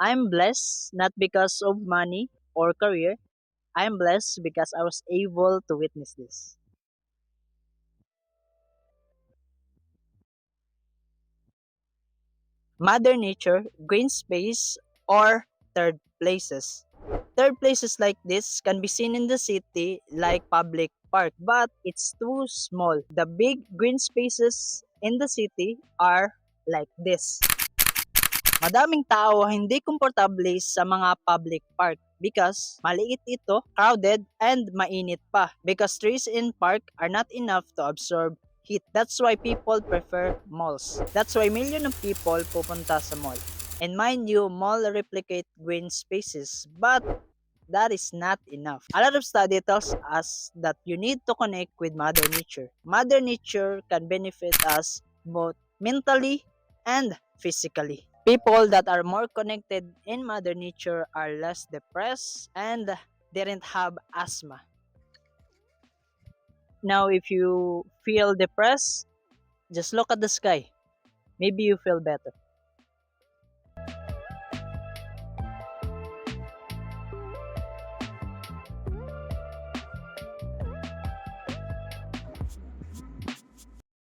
I'm blessed not because of money or career. I'm blessed because I was able to witness this. Mother Nature, green space, or third places. Third places like this can be seen in the city like public park, but it's too small. The big green spaces in the city are like this. Madaming tao hindi komportable sa mga public park because maliit ito, crowded, and mainit pa. Because trees in park are not enough to absorb heat. That's why people prefer malls. That's why million of people pupunta sa mall. And mind you, mall replicate green spaces, but that is not enough. A lot of study tells us that you need to connect with Mother Nature. Mother Nature can benefit us both mentally and physically. People that are more connected in Mother Nature are less depressed and didn't have asthma. Now, if you feel depressed, just look at the sky. Maybe you feel better.